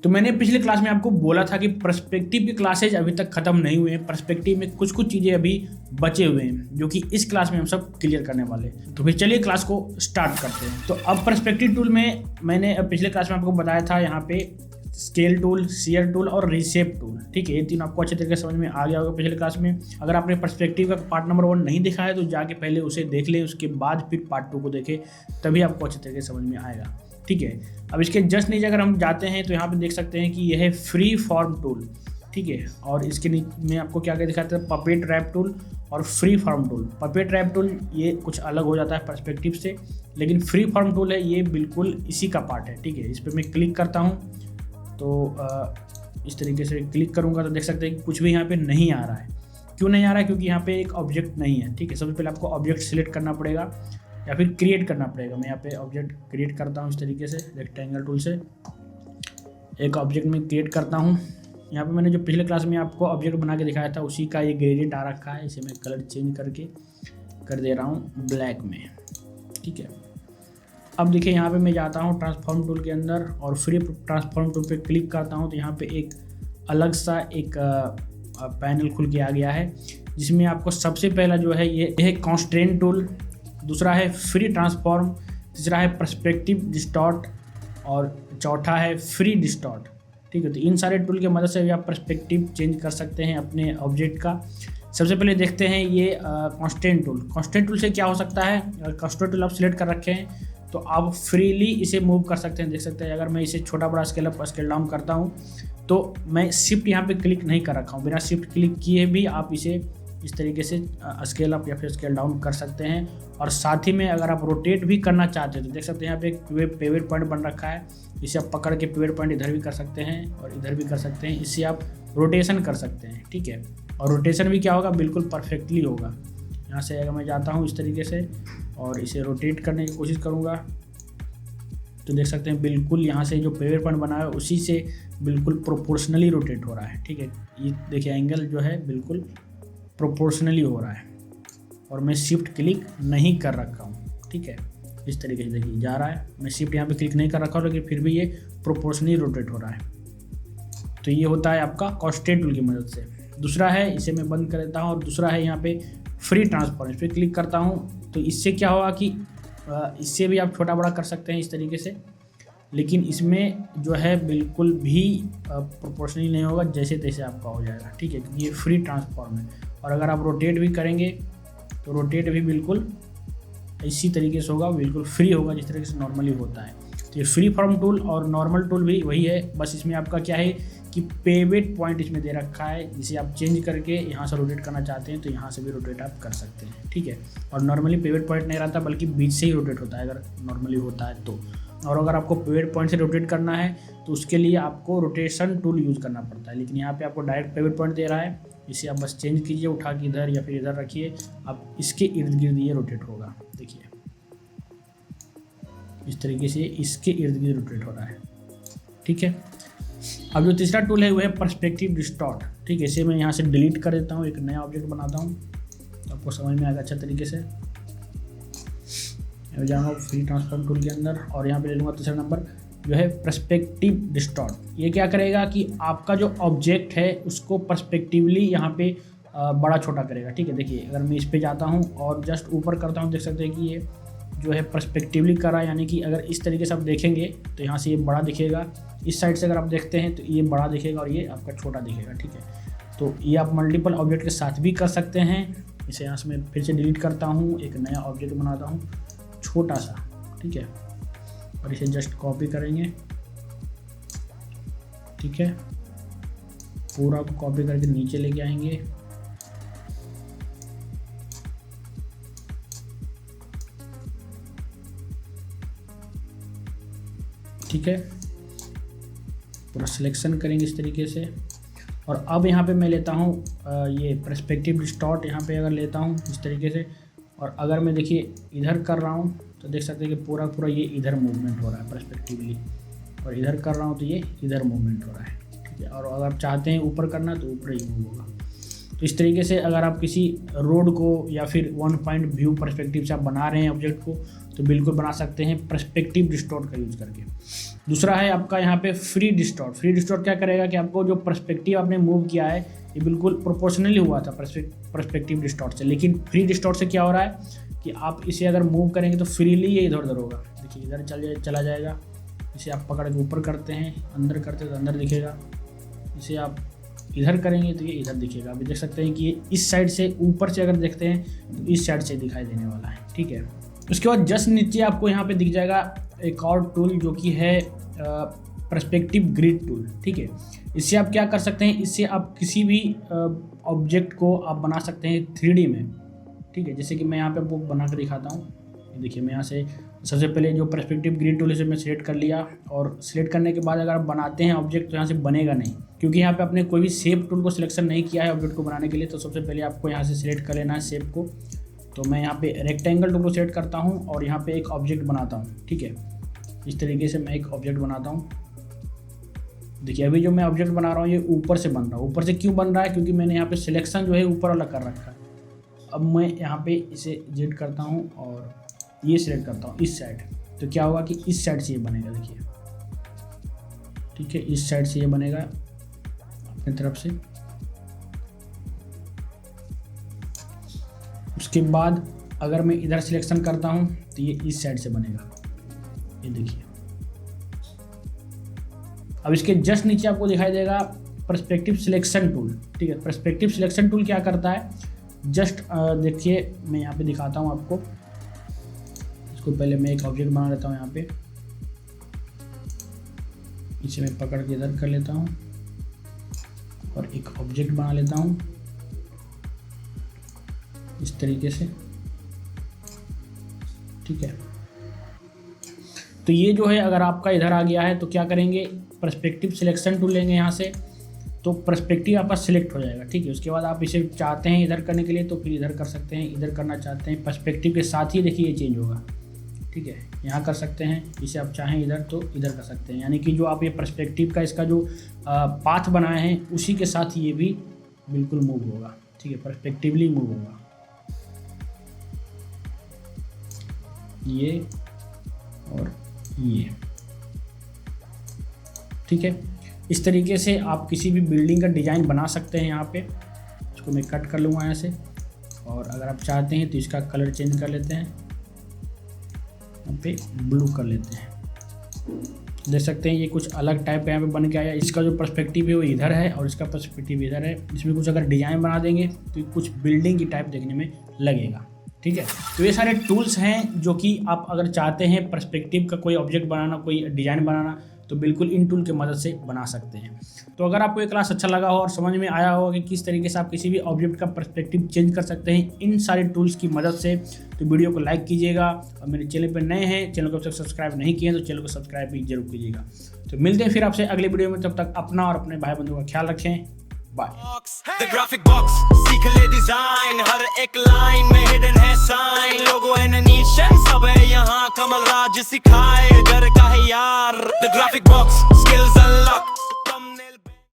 तो मैंने पिछले क्लास में आपको बोला था कि पर्सपेक्टिव की क्लासेज अभी तक खत्म नहीं हुए हैं। पर्सपेक्टिव में कुछ कुछ चीज़ें अभी बचे हुए हैं जो कि इस क्लास में हम सब क्लियर करने वाले हैं। तो फिर चलिए क्लास को स्टार्ट करते हैं। तो अब पर्सपेक्टिव टूल में मैंने पिछले क्लास में आपको बताया था यहाँ पे स्केल टूल, सीयर टूल और रीशेप टूल। ठीक है, ये तीन आपको अच्छे तरीके से समझ में आ गया होगा पिछले क्लास में। अगर आपने पर्सपेक्टिव का पार्ट नंबर 1 नहीं देखा है तो जाके पहले उसे देख लें, उसके बाद फिर पार्ट 2 को देखें, तभी आपको अच्छे तरीके से समझ में आएगा। ठीक है, अब इसके जस्ट नीचे अगर हम जाते हैं तो यहाँ पे देख सकते हैं कि यह है फ्री फॉर्म टूल। ठीक है, और इसके नीचे में आपको क्या क्या दिखाता है, पपेट रैप टूल और free form tool. Puppet warp tool ये कुछ अलग हो जाता है पर्सपेक्टिव से, लेकिन फ्री फॉर्म टूल है ये बिल्कुल इसी का पार्ट है। ठीक है, इस पर मैं क्लिक करता हूँ तो इस तरीके से क्लिक करूँगा तो देख सकते हैं कि कुछ भी यहाँ पे नहीं आ रहा है। क्यों नहीं आ रहा है? क्योंकि यहाँ पे एक ऑब्जेक्ट नहीं है। ठीक है, सबसे पहले आपको ऑब्जेक्ट सिलेक्ट करना पड़ेगा या फिर क्रिएट करना पड़ेगा। मैं यहाँ पे ऑब्जेक्ट क्रिएट करता हूँ इस तरीके से, रेक्टेंगल टूल से एक ऑब्जेक्ट में क्रिएट करता हूँ। यहाँ पे मैंने जो पिछले क्लास में आपको ऑब्जेक्ट बना के दिखाया था उसी का ये ग्रेडियंट आ रखा है। इसे मैं कलर चेंज करके कर दे रहा हूँ ब्लैक में। ठीक है, अब देखिए यहाँ पे मैं जाता हूँ ट्रांसफॉर्म टूल के अंदर और फ्री ट्रांसफॉर्म टूल पे क्लिक करता हूँ तो यहाँ पे एक अलग सा एक पैनल खुल के आ गया है, जिसमें आपको सबसे पहला जो है ये है कॉन्स्ट्रेंट टूल, दूसरा है फ्री ट्रांसफॉर्म, तीसरा है पर्सपेक्टिव डिस्टॉर्ट और चौथा है फ्री डिस्टॉर्ट। ठीक है, तो इन सारे टूल की मदद से भी आप पर्सपेक्टिव चेंज कर सकते हैं अपने ऑब्जेक्ट का। सबसे पहले देखते हैं ये कॉन्स्टेंट टूल। कॉन्स्टेंट टूल से क्या हो सकता है, अगर कॉन्स्टेंट टूल आप सिलेक्ट कर रखे हैं तो आप फ्रीली इसे मूव कर सकते हैं। देख सकते हैं अगर मैं इसे छोटा बड़ा स्केल अप स्केल डाउन करता हूँ तो मैं शिफ्ट यहाँ पे क्लिक नहीं कर रखा हूँ, बिना शिफ्ट क्लिक किए भी आप इसे इस तरीके से स्केल अप या फिर स्केल डाउन कर सकते हैं। और साथ ही में अगर आप रोटेट भी करना चाहते हैं तो देख सकते हैं यहाँ पे एक पिवट पॉइंट बन रखा है, इसे आप पकड़ के पिवट पॉइंट इधर भी कर सकते हैं और इधर भी कर सकते हैं। इससे आप रोटेशन कर सकते हैं। ठीक है, और रोटेशन भी क्या होगा, बिल्कुल परफेक्टली होगा। यहाँ से अगर मैं जाता हूँ इस तरीके से और इसे रोटेट करने की कोशिश करूँगा तो देख सकते हैं बिल्कुल यहाँ से जो पिवट पॉइंट बना है उसी से बिल्कुल प्रोपोर्शनली रोटेट हो रहा है। ठीक है, ये देखिए एंगल जो है बिल्कुल प्रोपोर्शनली हो रहा है और मैं शिफ्ट क्लिक नहीं कर रखा हूँ। ठीक है, इस तरीके से देखिए जा रहा है, मैं शिफ्ट यहाँ पे क्लिक नहीं कर रखा हूँ लेकिन फिर भी ये प्रोपोर्शनली रोटेट हो रहा है। तो ये होता है आपका कॉन्स्टेंट टूल की मदद से। दूसरा है, इसे मैं बंद कर देता हूँ, और दूसरा है यहाँ पे फ्री ट्रांसफॉर्म। इस पर क्लिक करता हूँ तो इससे क्या होगा कि इससे भी आप छोटा बड़ा कर सकते हैं इस तरीके से, लेकिन इसमें जो है बिल्कुल भी प्रोपोर्शनली नहीं होगा, जैसे तैसे आपका हो जाएगा। ठीक है, क्योंकि ये फ्री ट्रांसफॉर्म है। और अगर आप रोटेट भी करेंगे तो रोटेट भी बिल्कुल इसी तरीके से होगा, बिल्कुल फ्री होगा जिस तरीके से नॉर्मली होता है। तो ये फ्री फॉर्म टूल और नॉर्मल टूल भी वही है, बस इसमें आपका क्या है कि पिवट पॉइंट इसमें दे रखा है, जिसे आप चेंज करके यहाँ से रोटेट करना चाहते हैं तो यहाँ से भी रोटेट आप कर सकते हैं। ठीक है, और नॉर्मली पिवट पॉइंट नहीं रहता बल्कि बीच से ही रोटेट होता है अगर नॉर्मली होता है तो। और अगर आपको पिवट पॉइंट से रोटेट करना है तो उसके लिए आपको रोटेशन टूल यूज़ करना पड़ता है, लेकिन यहाँ पे आपको डायरेक्ट पिवट पॉइंट दे रहा है। इसे आप बस चेंज कीजिए, उठा के इधर या फिर इधर रखिए, अब इसके इर्द गिर्द ये रोटेट होगा। देखिए इस तरीके से इसके इर्द गिर्द रोटेट हो रहा है। ठीक है, अब जो तीसरा टूल है वो है पर्सपेक्टिव डिस्टॉर्ट। ठीक है, इसे मैं यहाँ से डिलीट कर देता हूँ, एक नया ऑब्जेक्ट बनाता हूँ तो आपको समझ में आएगा अच्छा तरीके से। मैं जाऊँगा फ्री ट्रांसफॉर्म टूल के अंदर और यहाँ पे ले लूँगा तीसरा नंबर जो है पर्सपेक्टिव डिस्टॉर्ट। ये क्या करेगा कि आपका जो ऑब्जेक्ट है उसको पर्सपेक्टिवली यहाँ पे बड़ा छोटा करेगा। ठीक है, देखिए अगर मैं इस पे जाता हूँ और जस्ट ऊपर करता हूँ, देख सकते हैं कि ये जो है पर्सपेक्टिवली कर रहा है, यानी कि अगर इस तरीके से आप देखेंगे तो यहाँ से ये बड़ा दिखेगा, इस साइड से अगर आप देखते हैं तो ये बड़ा दिखेगा और ये आपका छोटा दिखेगा। ठीक है, तो ये आप मल्टीपल ऑब्जेक्ट के साथ भी कर सकते हैं। इसे यहाँ से मैं फिर से डिलीट करता हूँ, एक नया ऑब्जेक्ट बनाता हूँ छोटा सा। ठीक है, और इसे जस्ट कॉपी करेंगे। ठीक है, पूरा को कॉपी करके नीचे लेके आएंगे। ठीक है, पूरा सिलेक्शन करेंगे इस तरीके से। और अब यहाँ पे मैं लेता हूँ ये पर्सपेक्टिव डिस्टॉर्ट, यहाँ पे अगर लेता हूँ इस तरीके से, और अगर मैं देखिए इधर कर रहा हूँ तो देख सकते हैं कि पूरा पूरा ये इधर मूवमेंट हो रहा है पर्सपेक्टिवली, और इधर कर रहा हूँ तो ये इधर मूवमेंट हो रहा है। ठीक है, और अगर आप चाहते हैं ऊपर करना तो ऊपर ही मूव होगा। तो इस तरीके से अगर आप किसी रोड को या फिर वन पॉइंट व्यू पर्सपेक्टिव से आप बना रहे हैं ऑब्जेक्ट को तो बिल्कुल बना सकते हैं पर्सपेक्टिव डिस्टॉर्ट का यूज़ करके। दूसरा है आपका यहाँ पे फ्री डिस्टॉर्ट। फ्री डिस्टॉर्ट क्या करेगा कि आपको जो पर्सपेक्टिव आपने मूव किया है ये बिल्कुल प्रोपोर्शनली हुआ था पर्सपेक्टिव डिस्टॉर्ट से, लेकिन फ्री डिस्टॉर्ट से क्या हो रहा है कि आप इसे अगर मूव करेंगे तो फ्रीली ये इधर उधर होगा। देखिए इधर चला जाएगा। इसे आप पकड़ के ऊपर करते हैं, अंदर करते हैं तो अंदर दिखेगा। इसे आप इधर करेंगे तो ये इधर दिखेगा। अभी देख सकते हैं कि ये इस साइड से ऊपर से अगर देखते हैं तो इस साइड से दिखाई देने वाला है। ठीक है, उसके बाद जस्ट नीचे आपको यहाँ पे दिख जाएगा एक और टूल जो कि है पर्सपेक्टिव ग्रिड टूल। ठीक है, इससे आप क्या कर सकते हैं, इससे आप किसी भी ऑब्जेक्ट को आप बना सकते हैं 3D में। ठीक है, जैसे कि मैं यहाँ पे आपको बना कर दिखाता हूँ। देखिए मैं यहाँ से सबसे पहले जो पर्सपेक्टिव ग्रिड टूल है मैं सिलेक्ट कर लिया, और सिलेक्ट करने के बाद अगर आप बनाते हैं ऑब्जेक्ट तो यहाँ से बनेगा नहीं, क्योंकि यहाँ पे आपने कोई भी शेप टूल को सिलेक्शन नहीं किया है ऑब्जेक्ट को बनाने के लिए। तो सबसे पहले आपको यहाँ से सिलेक्ट कर लेना है शेप को। तो मैं यहाँ पे रेक्टेंगल टूल को सिलेक्ट करता हूँ और यहाँ पे एक ऑब्जेक्ट बनाता हूँ। ठीक है, इस तरीके से मैं एक ऑब्जेक्ट बनाता हूँ। देखिए अभी जो मैं ऑब्जेक्ट बना रहा हूँ ये ऊपर से बन रहा है। ऊपर से क्यों बन रहा है, क्योंकि मैंने यहाँ पे सिलेक्शन जो है ऊपर वाला कर रखा है। अब मैं यहाँ पे इसे जेड करता हूँ और ये सिलेक्ट करता हूँ इस साइड, तो क्या होगा कि इस साइड से ये बनेगा। देखिए ठीक है, इस साइड से ये बनेगा अपनी तरफ से। उसके बाद अगर मैं इधर सिलेक्शन करता हूँ तो ये इस साइड से बनेगा। ये देखिए, अब इसके जस्ट नीचे आपको दिखाई देगा पर्सपेक्टिव सिलेक्शन टूल। ठीक है, पर्सपेक्टिव सिलेक्शन टूल क्या करता है, जस्ट देखिए मैं यहाँ पे दिखाता हूँ आपको। इसको पहले मैं एक ऑब्जेक्ट बना लेता हूँ यहाँ पे, इसे मैं पकड़ के इधर कर लेता हूँ और एक ऑब्जेक्ट बना लेता हूँ इस तरीके से। ठीक है, तो ये जो है अगर आपका इधर आ गया है तो क्या करेंगे, पर्सपेक्टिव सिलेक्शन टूल लेंगे यहाँ से, तो पर्सपेक्टिव आपका सिलेक्ट हो जाएगा। ठीक है, उसके बाद आप इसे चाहते हैं इधर करने के लिए तो फिर इधर कर सकते हैं, इधर करना चाहते हैं पर्सपेक्टिव के साथ ही देखिए ये चेंज होगा। ठीक है, यहाँ कर सकते हैं, इसे आप चाहें इधर तो इधर कर सकते हैं, यानी कि जो आप ये पर्सपेक्टिव का इसका जो पाथ बनाए हैं उसी के साथ ये भी बिल्कुल मूव होगा। ठीक है, पर्सपेक्टिवली मूव होगा ये और ये। ठीक है, इस तरीके से आप किसी भी बिल्डिंग का डिज़ाइन बना सकते हैं। यहाँ पे इसको मैं कट कर लूँगा यहाँ से, और अगर आप चाहते हैं तो इसका कलर चेंज कर लेते हैं, यहाँ पे ब्लू कर लेते हैं। देख सकते हैं ये कुछ अलग टाइप का यहाँ पे बन के आया। इसका जो पर्सपेक्टिव है वो इधर है और इसका पर्सपेक्टिव इधर है। इसमें कुछ अगर डिज़ाइन बना देंगे तो कुछ बिल्डिंग की टाइप देखने में लगेगा। ठीक है, तो ये सारे टूल्स हैं जो कि आप अगर चाहते हैं पर्सपेक्टिव का कोई ऑब्जेक्ट बनाना, कोई डिज़ाइन बनाना, तो बिल्कुल इन टूल की मदद से बना सकते हैं। तो अगर आपको ये क्लास अच्छा लगा हो और समझ में आया हो कि किस तरीके से आप किसी भी ऑब्जेक्ट का पर्सपेक्टिव चेंज कर सकते हैं इन सारे टूल्स की मदद से, तो वीडियो को लाइक कीजिएगा। और मेरे चैनल पर नए हैं, चैनल को अब तक सब्सक्राइब नहीं किए तो चैनल को सब्सक्राइब भी जरूर कीजिएगा। तो मिलते हैं फिर आपसे अगले वीडियो में, तब तक अपना और अपने भाई बंधुओं का ख्याल रखें। बाय। The graphic box, सीख ले डिजाइन, हर एक लाइन में हिडन है साइन, लोगो एनिमेशन सब है यहाँ, कमल राज सिखाए घर का है यार। The graphic box